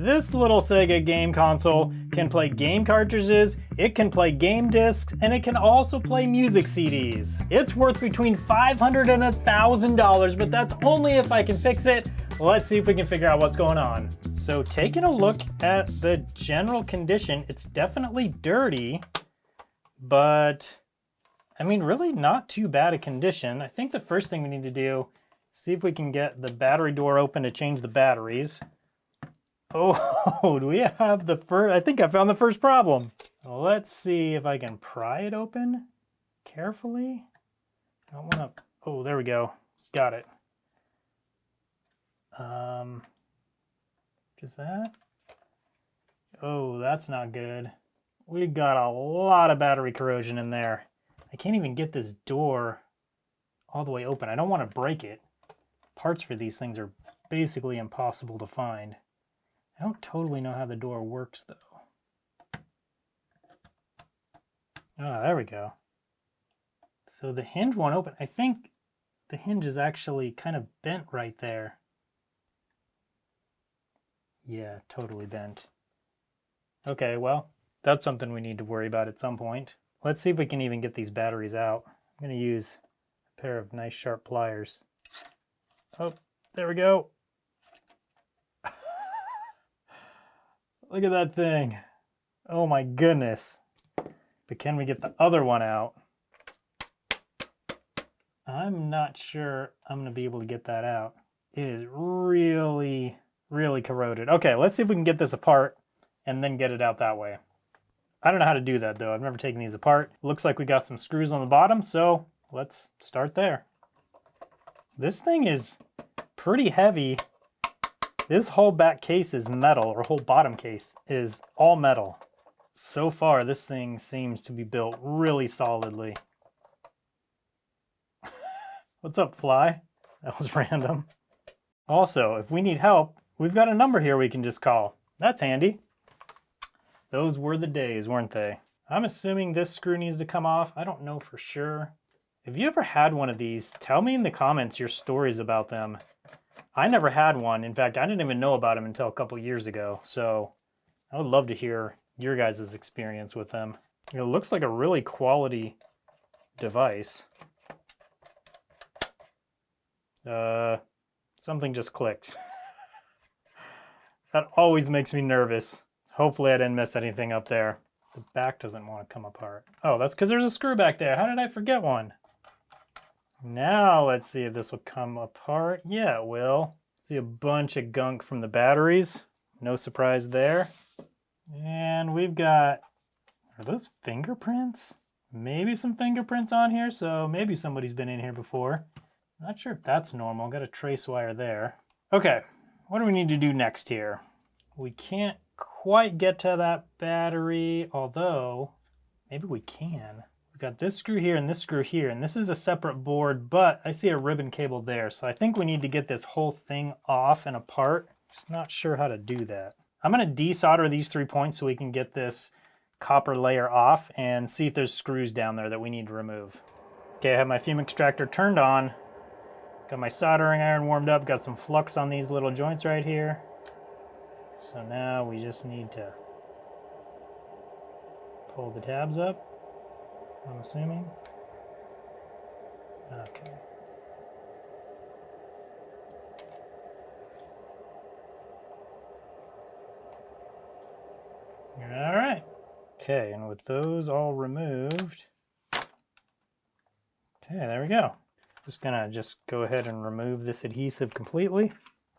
This little Sega game console can play game cartridges, it can play game discs, and it can also play music CDs. It's worth between $500 and $1,000, but that's only if I can fix it. Let's see if we can figure out what's going on. So taking a look at the general condition, it's definitely dirty, but I mean, really not too bad a condition. I think the first thing we need to do is see if we can get the battery door open to change the batteries. Oh, do we have the first? I think I found the first problem. Let's see if I can pry it open carefully. I don't want to. Oh, there we go. Got it. Is that? Oh, that's not good. We got a lot of battery corrosion in there. I can't even get this door all the way open. I don't want to break it. Parts for these things are basically impossible to find. I don't totally know how the door works, though. Ah, there we go. So the hinge won't open. I think the hinge is actually kind of bent right there. Yeah, totally bent. Okay, well, that's something we need to worry about at some point. Let's see if we can even get these batteries out. I'm going to use a pair of nice sharp pliers. Oh, there we go. Look at that thing. Oh my goodness. But can we get the other one out? I'm not sure I'm going to be able to get that out. It is really, really corroded. Okay, let's see if we can get this apart and then get it out that way. I don't know how to do that though. I've never taken these apart. Looks like we got some screws on the bottom, so let's start there. This thing is pretty heavy. This whole back case is metal, or whole bottom case is all metal. So far, this thing seems to be built really solidly. What's up, fly? That was random. Also, if we need help, we've got a number here we can just call. That's handy. Those were the days, weren't they? I'm assuming this screw needs to come off. I don't know for sure. If you ever had one of these, tell me in the comments your stories about them. I never had one. In fact, I didn't even know about them until a couple years ago. So I would love to hear your guys' experience with them. It looks like a really quality device. Something just clicked. That always makes me nervous. Hopefully I didn't miss anything up there. The back doesn't want to come apart. Oh, that's because there's a screw back there. How did I forget one? Now let's see if this will come apart. Yeah, it will. See a bunch of gunk from the batteries. No surprise there. And we've got, are those fingerprints? Maybe some fingerprints on here, so maybe somebody's been in here before. Not sure if that's normal. Got a trace wire there. Okay, what do we need to do next here? We can't quite get to that battery, although maybe we can. We've got this screw here and this screw here, and this is a separate board, but I see a ribbon cable there, so I think we need to get this whole thing off and apart. Just not sure how to do that. I'm going to desolder these 3 points so we can get this copper layer off and see if there's screws down there that we need to remove. Okay, I have my fume extractor turned on. Got my soldering iron warmed up, got some flux on these little joints right here. So now we just need to pull the tabs up, I'm assuming. Okay. All right. Okay, and with those all removed, okay, there we go. Just gonna go ahead and remove this adhesive completely.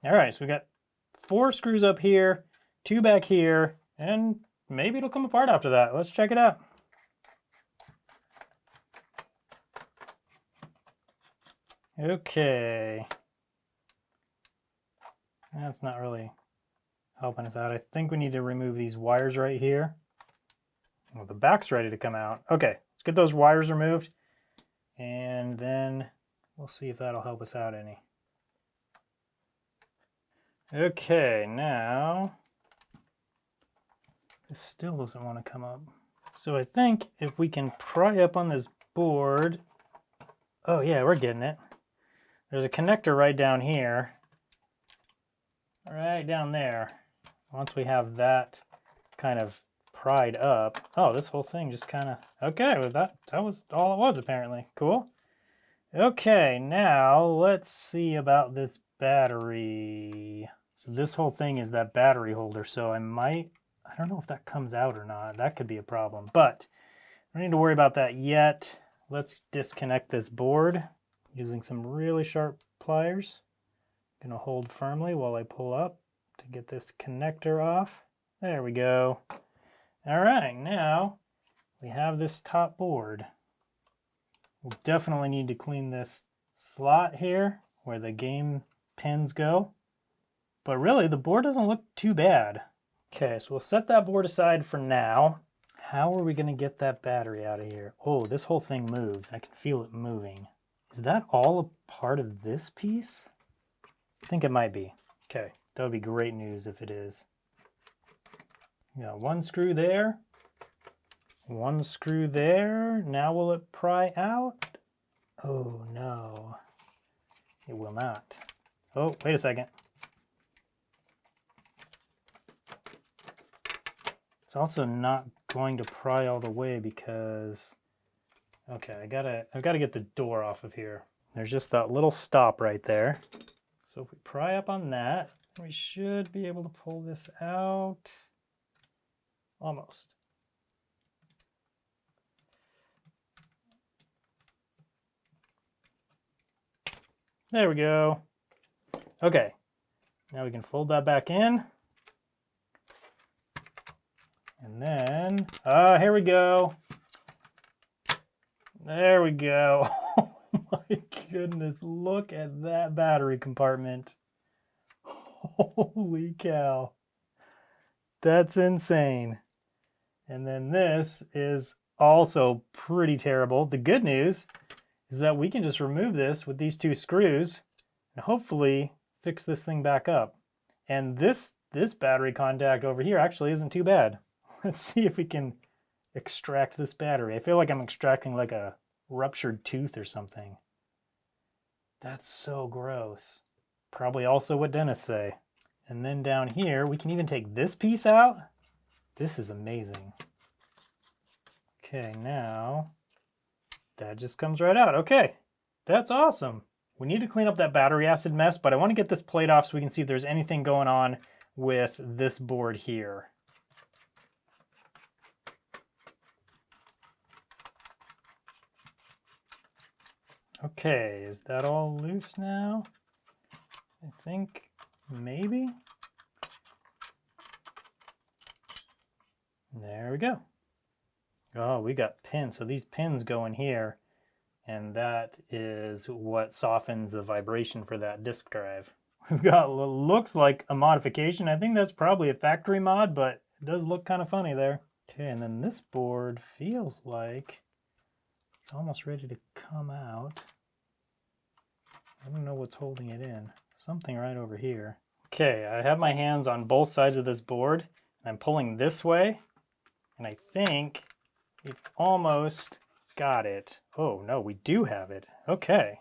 All right, so we got 4 screws up here, 2 back here, and maybe it'll come apart after that. Let's check it out. Okay. That's not really helping us out. I think we need to remove these wires right here. Well, the back's ready to come out. Okay, let's get those wires removed, and then we'll see if that'll help us out any. Okay, now this still doesn't want to come up. So I think if we can pry up on this board, oh yeah, we're getting it. There's a connector right down here, right down there. once we have that kind of pried up, oh, this whole thing just kind of, okay, well, that was all it was apparently. Cool. Okay, now let's see about this battery. So this whole thing is that battery holder, so I don't know if that comes out or not. That could be a problem, but I don't need to worry about that yet. Let's disconnect this board using some really sharp pliers. I'm gonna hold firmly while I pull up to get this connector off. There we go. All right, now we have this top board. We'll definitely need to clean this slot here where the game pins go. But really, the board doesn't look too bad. Okay, so we'll set that board aside for now. How are we going to get that battery out of here? Oh, this whole thing moves. I can feel it moving. Is that all a part of this piece? I think it might be. Okay, that would be great news if it is. You got one screw there. One screw there. Now will it pry out? Oh no, it will not. Oh, wait a second. It's also not going to pry all the way because, okay, I've got to get the door off of here. There's just that little stop right there. So if we pry up on that, we should be able to pull this out. Almost. There we go. Okay, now we can fold that back in. And then, here we go. There we go. Oh my goodness, look at that battery compartment. Holy cow. That's insane. And then this is also pretty terrible. The good news is that we can just remove this with these two screws and hopefully fix this thing back up. And this battery contact over here actually isn't too bad. Let's see if we can extract this battery. I feel like I'm extracting like a ruptured tooth or something. That's so gross. Probably also what dentists say. And then down here, we can even take this piece out. This is amazing. Okay, now that just comes right out. Okay, that's awesome. We need to clean up that battery acid mess, but I want to get this plate off so we can see if there's anything going on with this board here. Okay, is that all loose now? I think maybe. There we go. Oh, we got pins. So these pins go in here, and that is what softens the vibration for that disk drive. We've got what looks like a modification. I think that's probably a factory mod, but it does look kind of funny there. Okay, and then this board feels like it's almost ready to come out. I don't know what's holding it in. Something right over here. Okay, I have my hands on both sides of this board, and I'm pulling this way, and I think we've almost got it. Oh no, we do have it. Okay,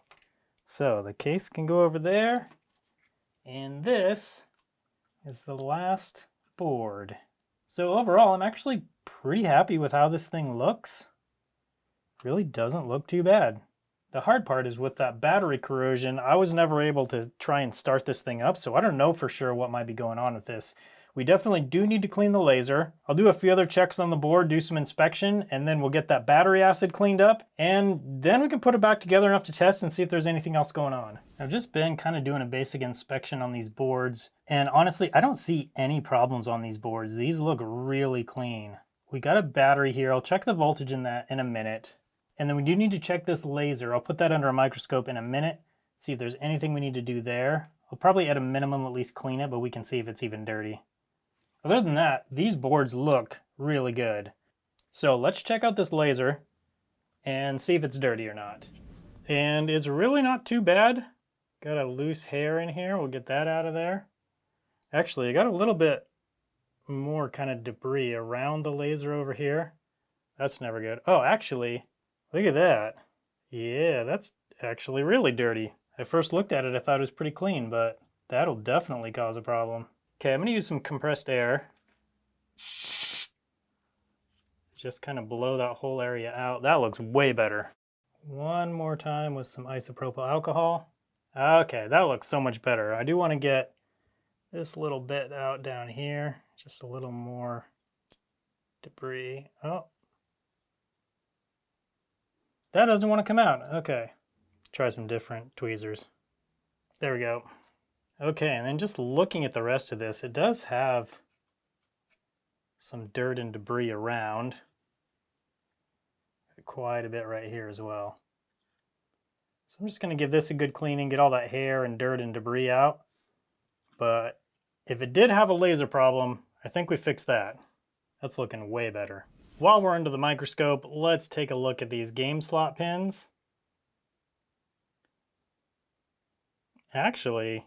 so the case can go over there, and this is the last board. So overall, I'm actually pretty happy with how this thing looks. Really doesn't look too bad. The hard part is with that battery corrosion, I was never able to try and start this thing up, so I don't know for sure what might be going on with this. We definitely do need to clean the laser. I'll do a few other checks on the board, do some inspection, and then we'll get that battery acid cleaned up, and then we can put it back together enough to test and see if there's anything else going on. I've just been kind of doing a basic inspection on these boards, and honestly, I don't see any problems on these boards. These look really clean. We got a battery here. I'll check the voltage in that in a minute. And then we do need to check this laser. I'll put that under a microscope in a minute, see if there's anything we need to do there. I'll probably at a minimum at least clean it, but we can see if it's even dirty. Other than that, these boards look really good. So let's check out this laser and see if it's dirty or not. And it's really not too bad. Got a loose hair in here. We'll get that out of there. Actually, I got a little bit more kind of debris around the laser over here. That's never good. Oh, actually, look at that. Yeah, that's actually really dirty. I first looked at it, I thought it was pretty clean, but that'll definitely cause a problem. Okay, I'm gonna use some compressed air. Just kind of blow that whole area out. That looks way better. One more time with some isopropyl alcohol. Okay, that looks so much better. I do want to get this little bit out down here. Just a little more debris. Oh. That doesn't want to come out. Okay. Try some different tweezers. There we go. Okay, and then just looking at the rest of this, it does have some dirt and debris around. Quite a bit right here as well. So I'm just going to give this a good cleaning, get all that hair and dirt and debris out. But if it did have a laser problem, I think we fixed that. That's looking way better. While we're under the microscope, let's take a look at these game slot pins. Actually,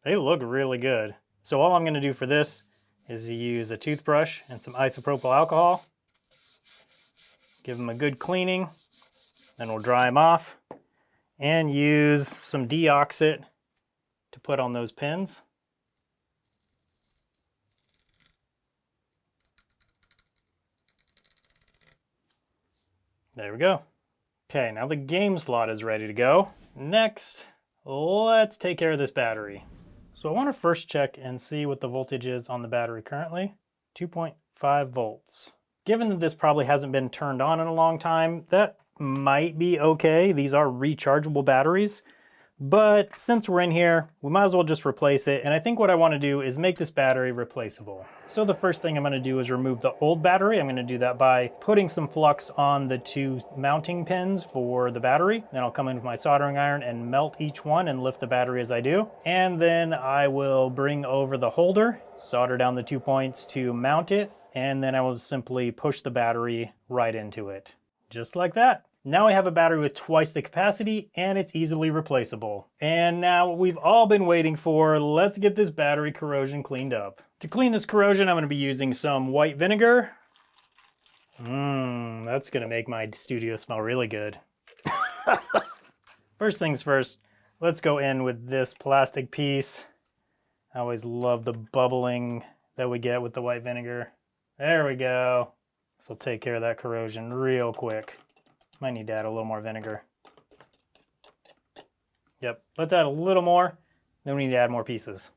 they look really good. So all I'm going to do for this is use a toothbrush and some isopropyl alcohol. Give them a good cleaning, then we'll dry them off and use some deoxit to put on those pins. There we go. Okay, now the game slot is ready to go. Next, let's take care of this battery. So I want to first check and see what the voltage is on the battery currently. 2.5 volts. Given that this probably hasn't been turned on in a long time, that might be okay. These are rechargeable batteries. But since we're in here, we might as well just replace it. And I think what I want to do is make this battery replaceable. So the first thing I'm going to do is remove the old battery. I'm going to do that by putting some flux on the two mounting pins for the battery. Then I'll come in with my soldering iron and melt each one and lift the battery as I do. And then I will bring over the holder, solder down the 2 points to mount it, and then I will simply push the battery right into it. Just like that. Now I have a battery with twice the capacity and it's easily replaceable. And now what we've all been waiting for, let's get this battery corrosion cleaned up. To clean this corrosion, I'm going to be using some white vinegar. That's going to make my studio smell really good. First things first, let's go in with this plastic piece. I always love the bubbling that we get with the white vinegar. There we go. This will take care of that corrosion real quick. Might need to add a little more vinegar. Yep, let's add a little more. Then we need to add more pieces.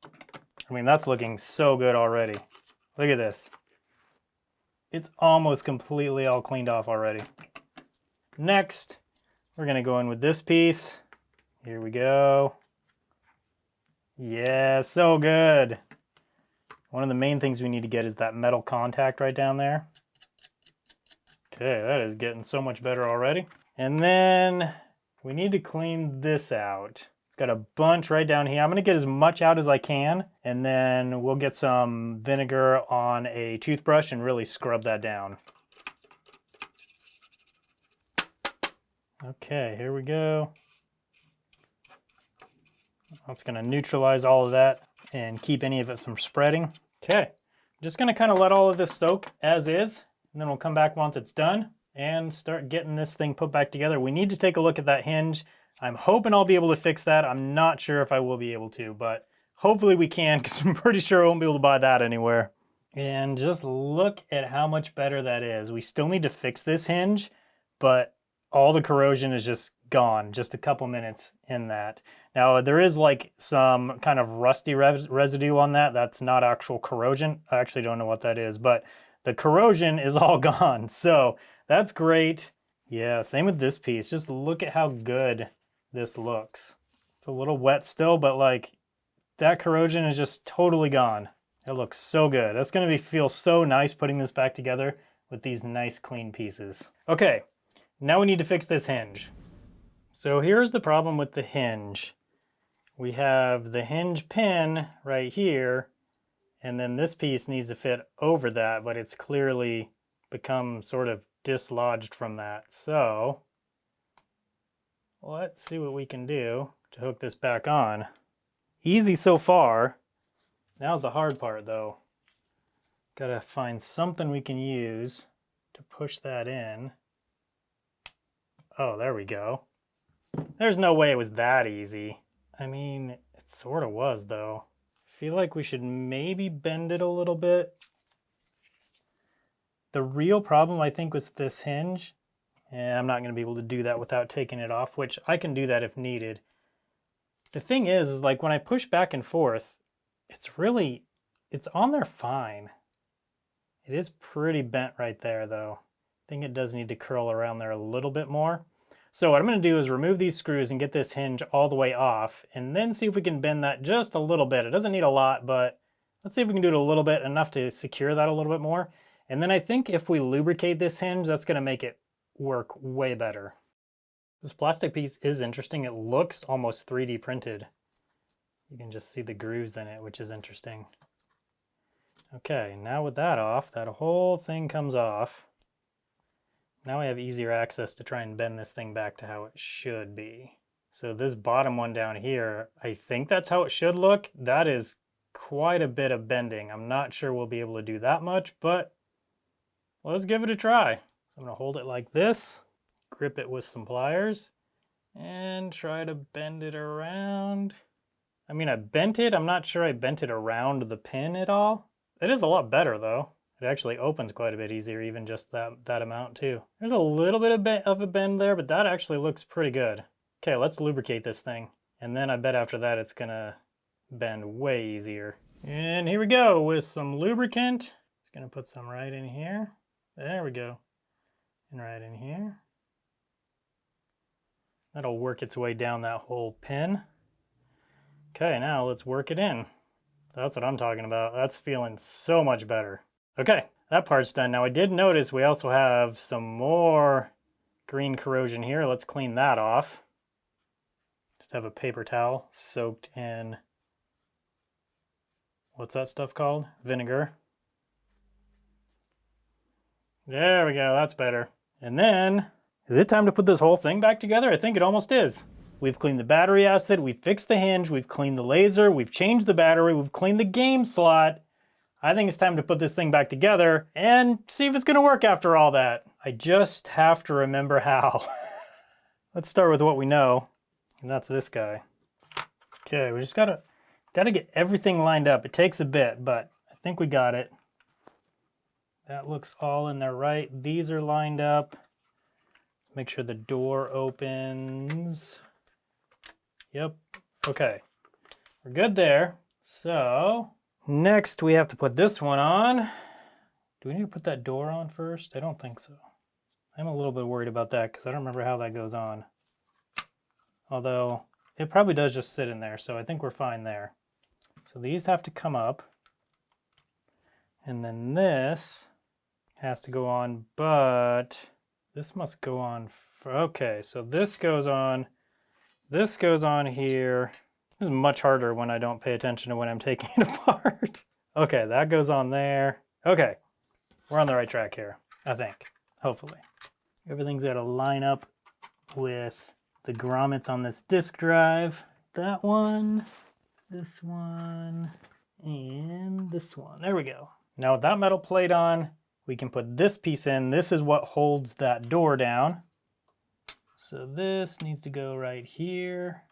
I mean, that's looking so good already. Look at this. It's almost completely all cleaned off already. Next, we're gonna go in with this piece. Here we go. Yeah, so good. One of the main things we need to get is that metal contact right down there. Okay, that is getting so much better already. And then we need to clean this out. It's got a bunch right down here. I'm gonna get as much out as I can, and then we'll get some vinegar on a toothbrush and really scrub that down. Okay, here we go. That's gonna neutralize all of that and keep any of it from spreading. Okay, I'm just gonna kind of let all of this soak as is. And then we'll come back once it's done and start getting this thing put back together. We need to take a look at that hinge. I'm hoping I'll be able to fix that. I'm not sure if I will be able to, but hopefully we can, because I'm pretty sure I won't be able to buy that anywhere. And just look at how much better that is. We still need to fix this hinge, but all the corrosion is just gone, just a couple minutes in that. Now there is like some kind of rusty residue on that. That's not actual corrosion. I actually don't know what that is, but the corrosion is all gone, so that's great. Yeah, same with this piece. Just look at how good this looks. It's a little wet still, but like that corrosion is just totally gone. It looks so good. That's gonna feel so nice putting this back together with these nice clean pieces. Okay, now we need to fix this hinge. So here's the problem with the hinge. We have the hinge pin right here, and then this piece needs to fit over that, but it's clearly become sort of dislodged from that. So let's see what we can do to hook this back on. Easy so far. Now's the hard part though. Gotta find something we can use to push that in. Oh, there we go. There's no way it was that easy. I mean, it sort of was though. feel like we should maybe bend it a little bit. The real problem, I think, with this hinge, and I'm not going to be able to do that without taking it off, which I can do that if needed. The thing is, like when I push back and forth, it's on there fine. It is pretty bent right there though. I think it does need to curl around there a little bit more. So what I'm going to do is remove these screws and get this hinge all the way off, and then see if we can bend that just a little bit. It doesn't need a lot, but let's see if we can do it a little bit, enough to secure that a little bit more. And then I think if we lubricate this hinge, that's going to make it work way better. This plastic piece is interesting. It looks almost 3D printed. You can just see the grooves in it, which is interesting. Okay, now with that off, that whole thing comes off. Now I have easier access to try and bend this thing back to how it should be. So this bottom one down here, I think that's how it should look. That is quite a bit of bending. I'm not sure we'll be able to do that much, but let's give it a try. I'm gonna hold it like this, grip it with some pliers, and try to bend it around. I mean, I bent it. I'm not sure I bent it around the pin at all. It is a lot better though. It actually opens quite a bit easier, even just that amount too. There's a little bit of a bend there, but that actually looks pretty good. Okay, let's lubricate this thing. And then I bet after that it's gonna bend way easier. And here we go with some lubricant. Just gonna put some right in here. There we go. And right in here. That'll work its way down that whole pin. Okay, now let's work it in. That's what I'm talking about. That's feeling so much better. Okay, that part's done. Now I did notice we also have some more green corrosion here. Let's clean that off. Just have a paper towel soaked in, what's that stuff called? Vinegar. There we go, that's better. And then, is it time to put this whole thing back together? I think it almost is. We've cleaned the battery acid, we've fixed the hinge, we've cleaned the laser, we've changed the battery, we've cleaned the game slot. I think it's time to put this thing back together and see if it's gonna work after all that. I just have to remember how. Let's start with what we know, and that's this guy. Okay, we just gotta get everything lined up. It takes a bit, but I think we got it. That looks all in there right. These are lined up. Make sure the door opens. Yep, okay. We're good there. So, next we have to put this one on. Do we need to put that door on first? I don't think so. I'm a little bit worried about that because I don't remember how that goes on. Although, it probably does just sit in there, so I think we're fine there. So these have to come up. And then this has to go on, but this must go on. Okay, so this goes on here. This is much harder when I don't pay attention to when I'm taking it apart. Okay, that goes on there. Okay, we're on the right track here, I think, hopefully. Everything's got to line up with the grommets on this disk drive. That one, this one, and this one. There we go. Now with that metal plate on, we can put this piece in. This is what holds that door down. So this needs to go right here,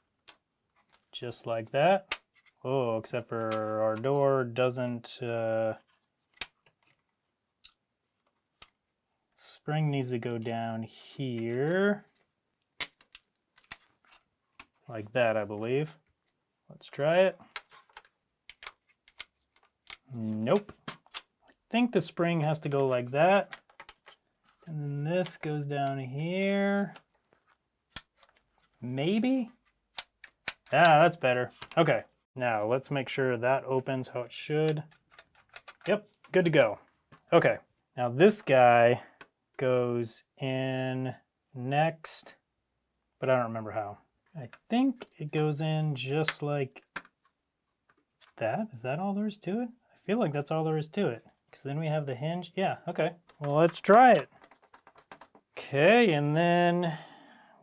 just like that. Oh, except for our door doesn't, spring needs to go down here. Like that, I believe. Let's try it. Nope. I think the spring has to go like that. And then this goes down here. Maybe? Ah, that's better. Okay, now let's make sure that opens how it should. Yep, good to go. Okay, now this guy goes in next, but I don't remember how. I think it goes in just like that. Is that all there is to it? I feel like that's all there is to it. Because then we have the hinge. Yeah, okay. Well, let's try it. Okay, and then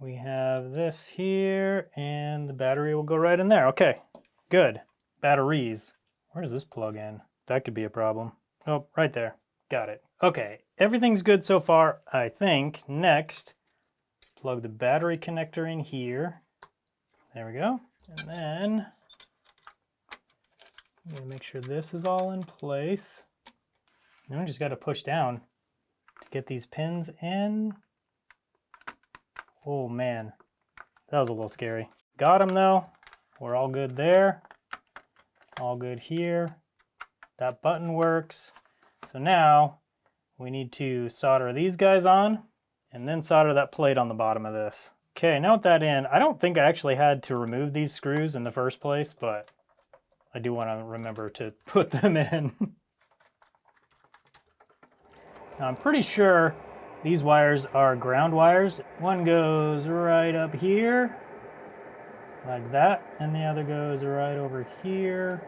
we have this here, and the battery will go right in there. Okay, good. Batteries. Where does this plug in? That could be a problem. Oh, right there. Got it. Okay, everything's good so far, I think. Next, let's plug the battery connector in here. There we go. And then I'm gonna make sure this is all in place. Then we just got to push down to get these pins in. Oh man, that was a little scary. Got them though. We're all good there. All good here. That button works. So now we need to solder these guys on and then solder that plate on the bottom of this. Okay, now with that in, I don't think I actually had to remove these screws in the first place, but I do want to remember to put them in. Now I'm pretty sure these wires are ground wires. One goes right up here, like that, and the other goes right over here,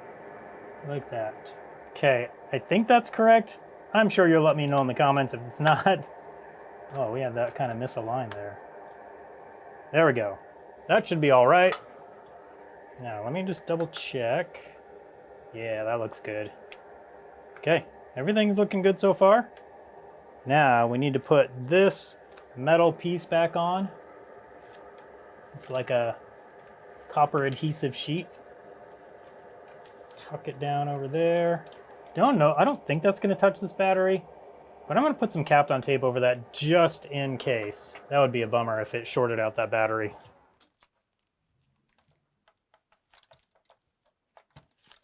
like that. Okay, I think that's correct. I'm sure you'll let me know in the comments if it's not. Oh, we have that kind of misaligned there. There we go. That should be all right. Now, let me just double check. Yeah, that looks good. Okay, everything's looking good so far. Now, we need to put this metal piece back on. It's like a copper adhesive sheet. Tuck it down over there. Don't know, I don't think that's gonna touch this battery, but I'm gonna put some Kapton tape over that just in case. That would be a bummer if it shorted out that battery.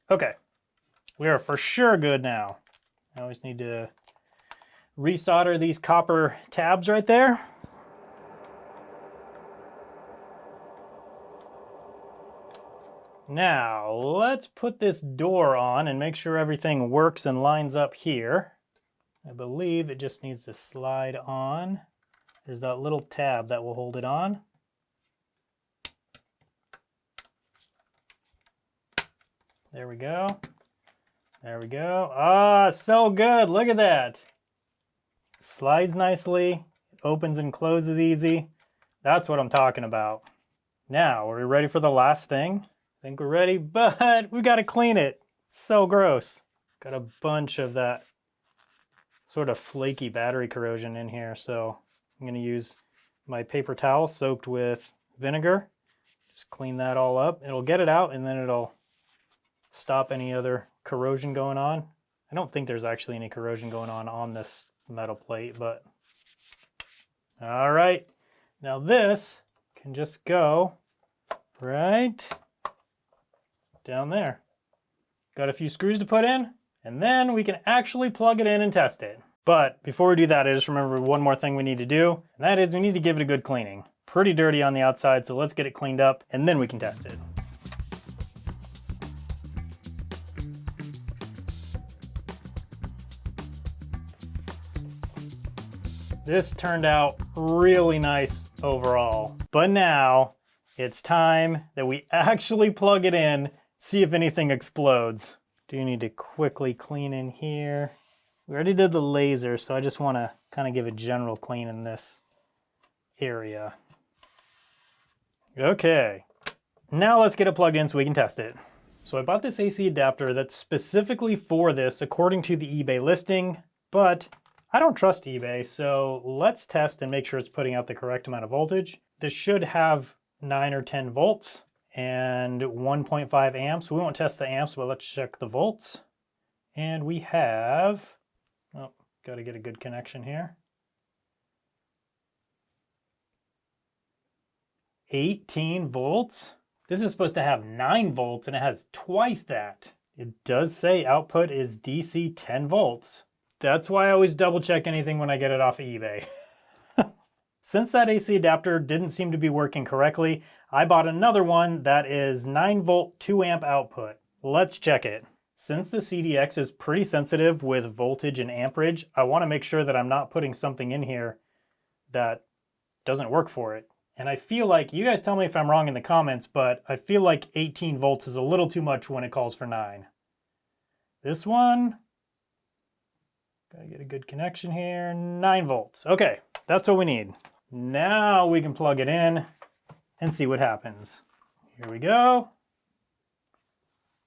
Okay, we are for sure good now. I always need to resolder these copper tabs right there. Now, let's put this door on and make sure everything works and lines up here. I believe it just needs to slide on. There's that little tab that will hold it on. There we go. There we go. Ah, so good. Look at that. Slides nicely. It opens and closes easy. That's what I'm talking about. Now, are we ready for the last thing? I think we're ready, but we got to clean it. It's so gross. Got a bunch of that sort of flaky battery corrosion in here, so I'm going to use my paper towel soaked with vinegar. Just clean that all up. It'll get it out, and then it'll stop any other corrosion going on. I don't think there's actually any corrosion going on this metal plate, but all right. Now this can just go right down there. Got a few screws to put in, and then we can actually plug it in and test it. But before we do that, I just remember one more thing we need to do, and that is we need to give it a good cleaning. Pretty dirty on the outside, so let's get it cleaned up, and then we can test it. This turned out really nice overall. But now it's time that we actually plug it in, see if anything explodes. Do need to quickly clean in here. We already did the laser, so I just want to kind of give a general clean in this area. Okay, now let's get it plugged in so we can test it. So I bought this AC adapter that's specifically for this according to the eBay listing, but I don't trust eBay, so let's test and make sure it's putting out the correct amount of voltage. This should have 9 or 10 volts and 1.5 amps. We won't test the amps, but let's check the volts. And we have, oh, got to get a good connection here. 18 volts. This is supposed to have 9 volts and it has twice that. It does say output is DC 10 volts. That's why I always double check anything when I get it off of eBay. Since that AC adapter didn't seem to be working correctly, I bought another one that is 9 volt 2 amp output. Let's check it. Since the CDX is pretty sensitive with voltage and amperage, I want to make sure that I'm not putting something in here that doesn't work for it. And I feel like, you guys tell me if I'm wrong in the comments, but I feel like 18 volts is a little too much when it calls for 9. This one, gotta get a good connection here, 9 volts. Okay, that's what we need. Now we can plug it in and see what happens. Here we go.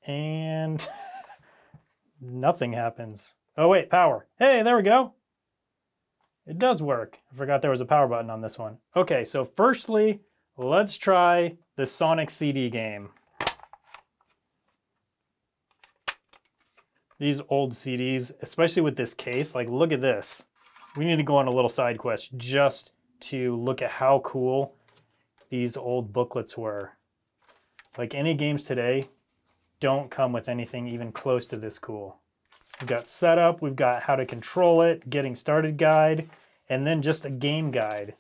And nothing happens. Oh wait, power. Hey, there we go. It does work. I forgot there was a power button on this one. Okay, so firstly, let's try the Sonic CD game. These old CDs, especially with this case, like look at this. We need to go on a little side quest just to look at how cool these old booklets were. Like any games today don't come with anything even close to this cool. We've got setup, we've got how to control it, getting started guide, and then just a game guide.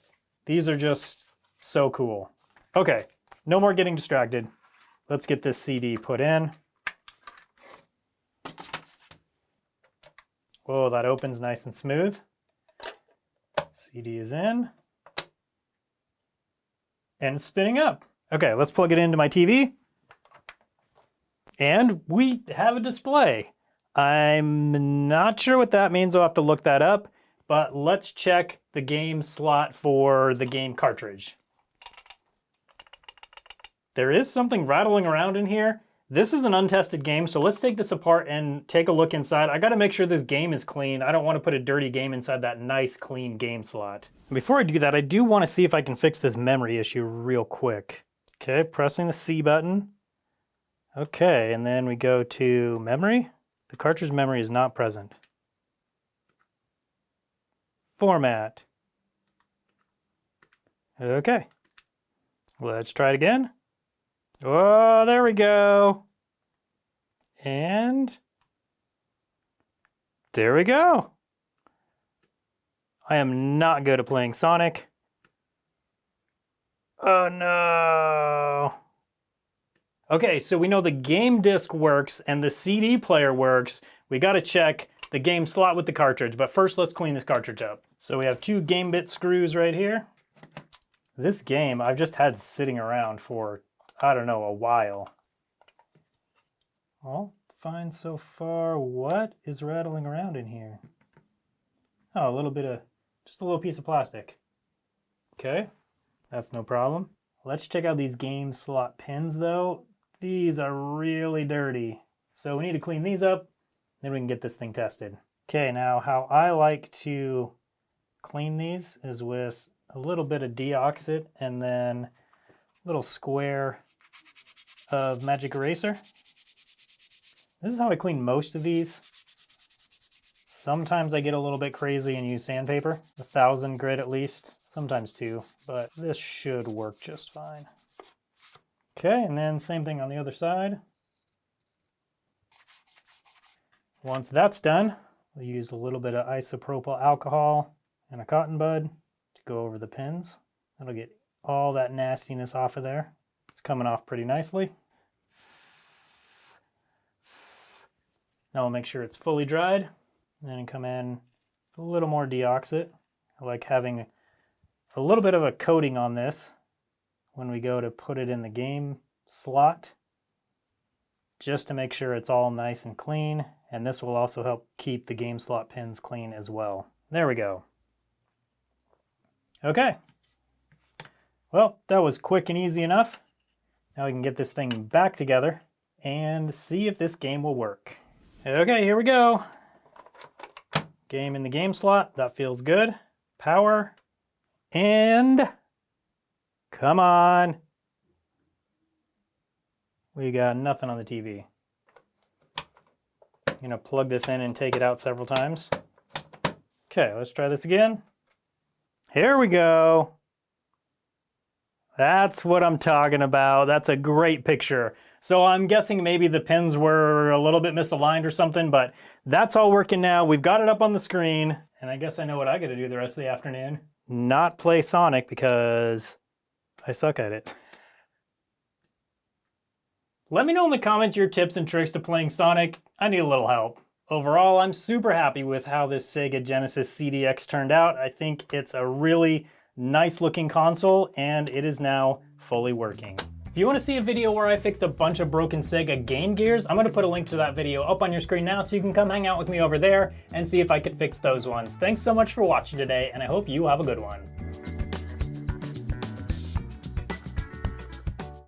These are just so cool. Okay, no more getting distracted. Let's get this CD put in. Whoa, that opens nice and smooth. CD is in. And spinning up. Okay, let's plug it into my TV. And we have a display. I'm not sure what that means. I'll have to look that up. But let's check the game slot for the game cartridge. There is something rattling around in here. This is an untested game, so let's take this apart and take a look inside. I gotta make sure this game is clean. I don't wanna put a dirty game inside that nice, clean game slot. Before I do that, I do wanna see if I can fix this memory issue real quick. Okay, pressing the C button. Okay, and then we go to memory. The cartridge memory is not present. Format. Okay, let's try it again. Oh, there we go. And there we go. I am not good at playing Sonic. Oh no. Okay, so we know the game disc works and the CD player works. We gotta check the game slot with the cartridge, but first let's clean this cartridge up. So we have 2 game bit screws right here. This game I've just had sitting around for, I don't know, a while. Well, fine so far. What is rattling around in here? Oh, a little bit of, just a little piece of plastic. Okay, that's no problem. Let's check out these game slot pins though. These are really dirty. So we need to clean these up, then we can get this thing tested. Okay, now how I like to clean these is with a little bit of deoxit and then a little square of magic eraser. This is how I clean most of these. Sometimes I get a little bit crazy and use sandpaper, 1,000 grit at least, sometimes 2, but this should work just fine. Okay, and then same thing on the other side. Once that's done, we'll use a little bit of isopropyl alcohol and a cotton bud to go over the pins. That'll get all that nastiness off of there. It's coming off pretty nicely. Now we'll make sure it's fully dried, and then come in with a little more deoxit. I like having a little bit of a coating on this when we go to put it in the game slot, just to make sure it's all nice and clean, and this will also help keep the game slot pins clean as well. There we go. Okay. Well, that was quick and easy enough. Now we can get this thing back together and see if this game will work. Okay, here we go. Game in the game slot, that feels good. Power, and come on. We got nothing on the TV. I'm gonna plug this in and take it out several times. Okay, let's try this again. Here we go. That's what I'm talking about. That's a great picture. So I'm guessing maybe the pins were a little bit misaligned or something, but that's all working now. We've got it up on the screen, and I guess I know what I gotta do the rest of the afternoon. Not play Sonic because I suck at it. Let me know in the comments your tips and tricks to playing Sonic. I need a little help. Overall, I'm super happy with how this Sega Genesis CDX turned out. I think it's a really nice looking console, and it is now fully working. If you want to see a video where I fixed a bunch of broken Sega Game Gears, I'm going to put a link to that video up on your screen now so you can come hang out with me over there and see if I could fix those ones. Thanks so much for watching today, and I hope you have a good one.